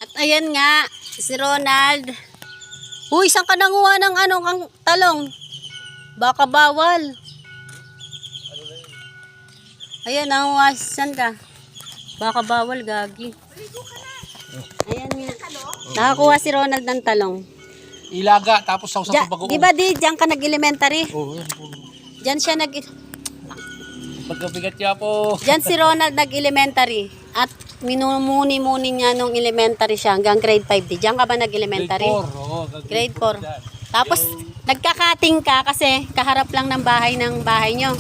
At ayan nga, si Ronald. Uy, saan ka nanguha ng kang talong? Baka bawal. Ayan, nanguha. Saan ka? Baka bawal, gagi. Ayan nga. Nakakuha si Ronald ng talong. Ilaga, tapos sausaw sa bagoong. Di ba diyan ka nag-elementary? Oo, yan. Diyan siya Pagkabigat niya po. Diyan si Ronald nag-elementary. At minumuni-muni niya nung elementary siya hanggang grade 5. Diyan ka ba nag-elementary? Grade 4. Oo, Grade 4. Tapos, nagkakating ka kasi kaharap lang ng bahay nyo.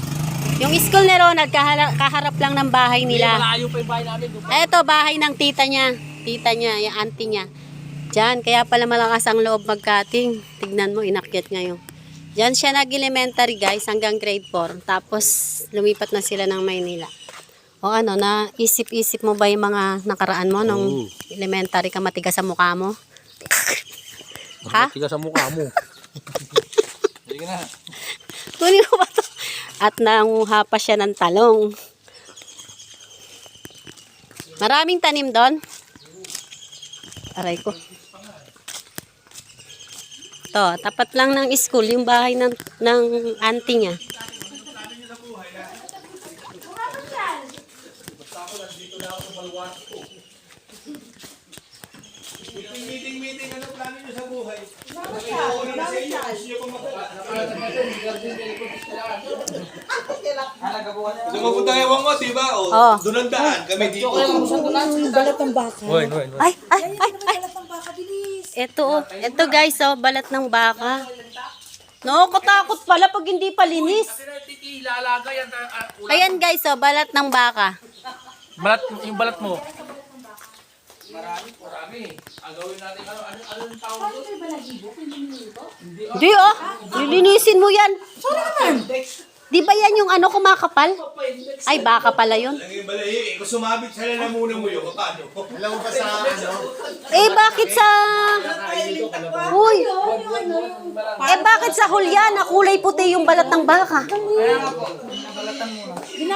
Yung school ni Ronald, kaharap lang ng bahay nila. Malayo pa yung bahay namin. Eto, bahay ng tita niya. Tita niya, yung auntie niya. Diyan, kaya pala malakas ang loob magkating. Tignan mo, inakyat ngayon. Diyan siya nag-elementary guys, hanggang grade 4. Tapos, lumipat na sila ng Maynila. O ano, naisip-isip mo ba yung mga nakaraan mo nung elementary ka, matigas sa mukha mo? Ha? Matigas sa mukha mo. Sige na. Kunin mo ba ito? At nanguha pa siya ng talong. Maraming tanim doon. Aray ko. To, tapat lang ng school, yung bahay ng auntie niya. Meeting, ano plano nyo sa buhay? Sumapunta ewan mo, diba? O, Oh. doon ang daan, kami dito. Balat ng baka. Hoy. Ay! Balat ng baka, bilis. Ito guys, oh, balat ng baka. No, katakot pala pag hindi pa linis. Ilalaga yan. Ayan guys, oh, balat ng baka. Yung balat mo. Marami. Agawin natin, ano yung tawag doon? Di oh, lilinisin mo yan. Di ba yan yung ano kumakapal? Ay, baka pala yun. Laging balayi, kung sumabit sa lalamunan mo yun, paano? Alam mo pa sa ano? Eh, bakit sa... Uy! Eh, bakit sa hulya na kulay puti yung balat ng baka?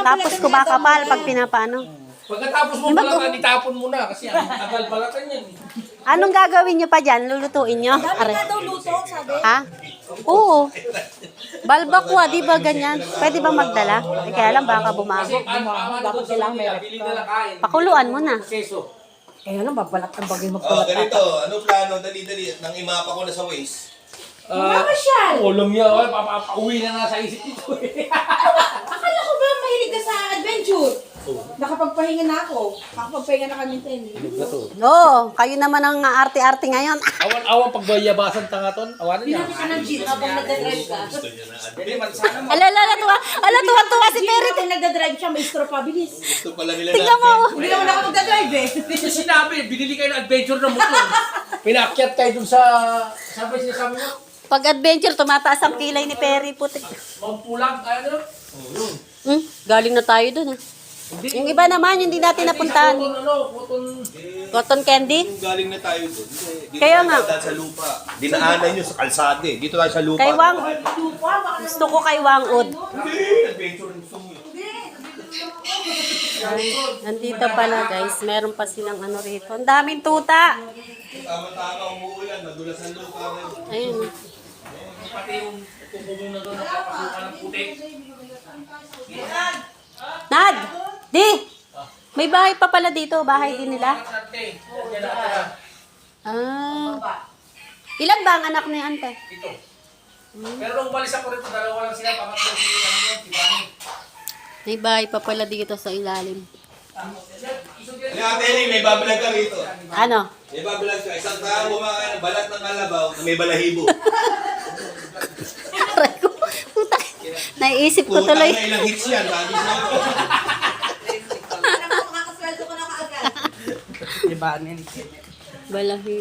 Tapos kumakapal pag pinapaano. Pagkatapos mo balatan, itapon mo na. Kasi ang tagal balatan yan. Anong gagawin nyo pa dyan? Lulutuin nyo? Dami na daw luto, sabi. Ha? Oo. Balbakwa, di ba ganyan? Pwede ba magdala? Eh, kaya lang baka bumago. Dapat silang meron. Pakuluan mo na. Keso. Kaya lang, babalat ng bagay Oh, magbalat. ganito, ano plano? Dali-dali, nang imapa ko na sa waist. Ulam niya. Papauwi na nga sa isip nito. Akala ko ba mahilig ka sa adventure? Nakapagpahinga na ako. Nakapagpahinga na kami din. No, kayo naman ang arte-arte ngayon. Awan-awan pagbayabasan tangaton. Awanan niya. Pinamit ka ng jeep habang nagdadrive ka. Tuwa si Terry. Habang nagdadrive siya, may straw pa, bilis. Gusto pala nila Tingnan mo. natin. Hindi naman ako magdadrive eh. Hindi sinabi, binili kayo ng adventure ng motor. Pinakyat kayo dun sa... Sinasabi mo? Pag adventure, tumataas ang kilay ni Perry puti. Magpulang, kaya doon. Galing na tayo dun ha. Yung iba naman, yung hindi natin napuntahan. Cotton candy? Kung galing na tayo doon, dito Kaya tayo nga. dadaan sa lupa. Dinaanan nyo sa kalsada eh. Dito tayo sa lupa. Kay Wang. Gusto ko kay Wangud. Hindi, adventure gusto mo yun. Nandito pala guys, meron pa silang ano rito. Ang daming tuta. Tama-tama, umuulan, madulas ang lupa ngayon. Ayun. Pati yung kukubong na doon, napapasukan ng putik. Nad! Di! May bahay pa pala dito. Bahay din nila. Ilan ba ang anak ni ante? Ito. Pero nung umalis ako rito, dalawa lang sila, pangatlo si Bani. May bahay pa pala dito sa ilalim. Kaya Teli, may babalag ka rito. Ano? May babalag ka. Isang tao kumakain ng balat ng kalabaw na may balahibo. Aray ko. Puta. Naiisip ko Putang tuloy. na ilang hits yan. Sabi sa ako. Makakasweldo ko na kaagad. Balahi.